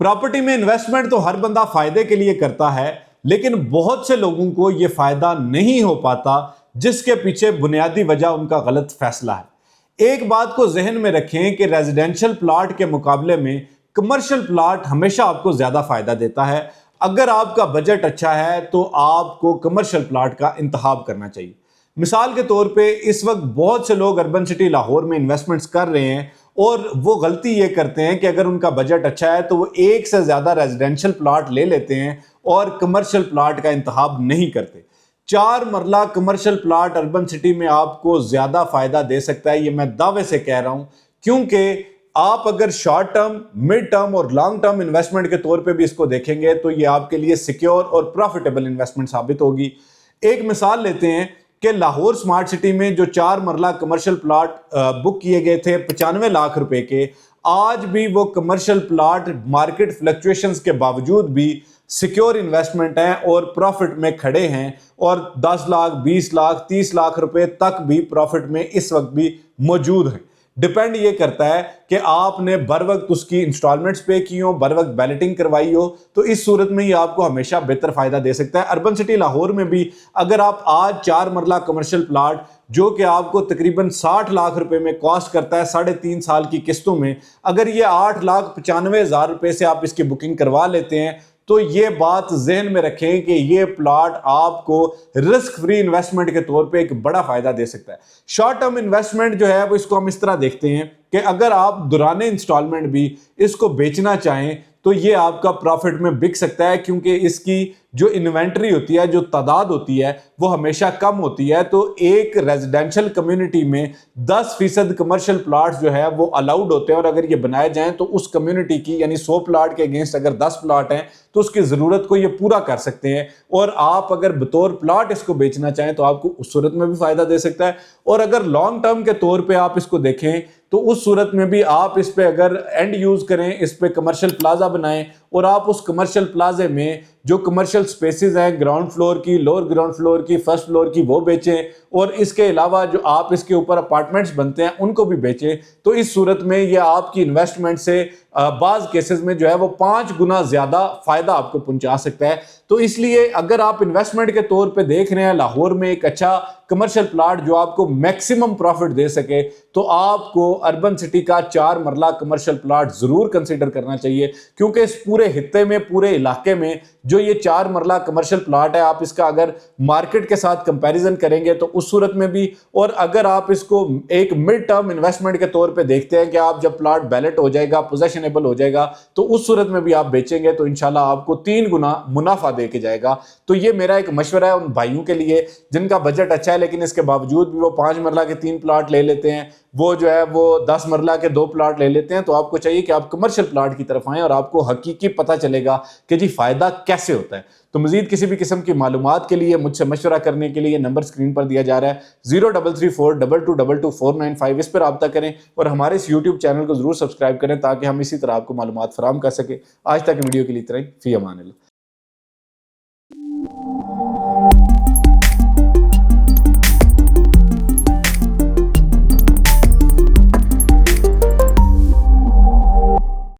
Property में investment तो हर बंदा फायदे के लिए करता है, लेकिन बहुत से लोगों को यह फायदा नहीं हो पाता, जिसके पीछे बुनियादी वजह उनका गलत फैसला है। एक बात को जहन में रखें कि रेजिडेंशियल प्लॉट के मुकाबले में कमर्शियल प्लॉट हमेशा आपको ज्यादा फायदा देता है। अगर आपका बजट अच्छा है तो आपको कमर्शियल प्लॉट का इंतखाब करना चाहिए। मिसाल के तौर पे इस वक्त बहुत से लोग अर्बन सिटी लाहौर में इन्वेस्टमेंट्स कर रहे हैं और वो गलती ये करते हैं कि अगर उनका बजट अच्छा है तो वो एक से ज़्यादा रेजिडेंशियल प्लॉट ले लेते हैं और कमर्शियल प्लॉट का इंतखाब नहीं करते। 4 मरला कमर्शियल प्लॉट अर्बन सिटी में आपको ज़्यादा फ़ायदा दे सकता है, ये मैं दावे से कह रहा हूँ, क्योंकि आप अगर शॉर्ट टर्म, मिड टर्म और लॉन्ग टर्म इन्वेस्टमेंट के तौर पे भी इसको देखेंगे तो ये आपके लिए सिक्योर और प्रॉफिटेबल इन्वेस्टमेंट साबित होगी। एक मिसाल लेते हैं कि लाहौर स्मार्ट सिटी में जो 4 मरला कमर्शियल प्लॉट बुक किए गए थे 95 लाख रुपए के, आज भी वो कमर्शियल प्लॉट मार्केट फ्लक्चुएशंस के बावजूद भी सिक्योर इन्वेस्टमेंट हैं और प्रॉफिट में खड़े हैं और 10 लाख, 20 लाख, 30 लाख रुपए तक भी प्रॉफिट में इस वक्त भी मौजूद हैं। डिपेंड ये करता है कि आपने बर वक्त उसकी इंस्टॉलमेंट्स पे की हो, बर वक्त बैलेटिंग करवाई हो, तो इस सूरत में ये आपको हमेशा बेहतर फायदा दे सकता है। अर्बन सिटी लाहौर में भी अगर आप आज 4 मरला कमर्शियल प्लॉट जो कि आपको तकरीबन 60 लाख रुपए में कॉस्ट करता है 3.5 साल की किस्तों में, अगर ये 8,95,000 रुपए से आप इसकी बुकिंग करवा लेते हैं तो ये बात जहन में रखें कि ये प्लॉट आपको रिस्क फ्री इन्वेस्टमेंट के तौर पे एक बड़ा फायदा दे सकता है। शॉर्ट टर्म इन्वेस्टमेंट जो है वो इसको हम इस तरह देखते हैं कि अगर आप दुराने इंस्टॉलमेंट भी इसको बेचना चाहें तो ये आपका प्रॉफिट में बिक सकता है, क्योंकि इसकी जो इन्वेंट्री होती है, जो तादाद होती है वो हमेशा कम होती है। तो एक रेजिडेंशियल कम्युनिटी में 10% कमर्शियल प्लॉट्स जो है वो अलाउड होते हैं और अगर ये बनाए जाएं तो उस कम्युनिटी की यानी 100 प्लॉट के अगेंस्ट अगर 10 प्लॉट हैं तो उसकी ज़रूरत को ये पूरा कर सकते हैं। और आप अगर बतौर प्लॉट इसको बेचना चाहें तो आपको उस सूरत में भी फ़ायदा दे सकता है। और अगर लॉन्ग टर्म के तौर पर आप इसको देखें तो उस सूरत में भी आप इस पे अगर एंड यूज करें, इस पे कमर्शियल प्लाजा बनाएं और आप उस कमर्शियल प्लाजे में जो कमर्शियल स्पेसेस हैं ग्राउंड फ्लोर की, लोअर ग्राउंड फ्लोर की, फर्स्ट फ्लोर की, वो बेचें और इसके अलावा जो आप इसके ऊपर अपार्टमेंट्स बनते हैं उनको भी बेचें, तो इस सूरत में ये आपकी इन्वेस्टमेंट से बाज़ केसेस में जो है वो 5 गुना ज़्यादा फ़ायदा आपको पहुंचा सकता है। तो इसलिए अगर आप इन्वेस्टमेंट के तौर पे देख रहे हैं लाहौर में एक अच्छा कमर्शियल प्लॉट जो आपको मैक्सिमम प्रॉफिट दे सके, तो आपको अर्बन सिटी का 4 मरला कमर्शियल प्लॉट ज़रूर कंसीडर करना चाहिए, क्योंकि इस पूरे हित्ते में, पूरे इलाके में जो ये 4 मरला कमर्शियल प्लॉट है, आप इसका अगर मार्केट के साथ कंपैरिजन करेंगे तो उस सूरत में भी, और अगर आप इसको एक मिड टर्म इन्वेस्टमेंट के तौर पे देखते हैं कि आप जब प्लॉट बैलेट हो जाएगा, पोजेशनेबल हो जाएगा, तो उस सूरत में भी आप बेचेंगे तो इंशाल्लाह आपको 3 गुना मुनाफा दे के जाएगा। तो ये मेरा एक मशवरा है उन भाइयों के लिए जिनका बजट अच्छा है लेकिन इसके बावजूद भी वो 5 मरला के 3 प्लॉट ले लेते हैं, वो जो है वो 10 मरला के 2 प्लॉट ले लेते हैं। तो आपको चाहिए कि आप कमर्शियल प्लॉट की तरफ आएं और आपको हकीकी पता चलेगा कि जी फायदा कैसे होता है। तो मजीद किसी भी किस्म की मालूमात के लिए मुझसे मशवरा करने के लिए नंबर स्क्रीन पर दिया जा रहा है 033422222495, इस पर रब्ता करें और हमारे इस यूट्यूब चैनल को जरूर सब्सक्राइब करें ताकि हम इसी तरह आपको मालूमात फराहम कर सके। आज तक वीडियो के लिए इतना ही। फी अमान अल्लाह।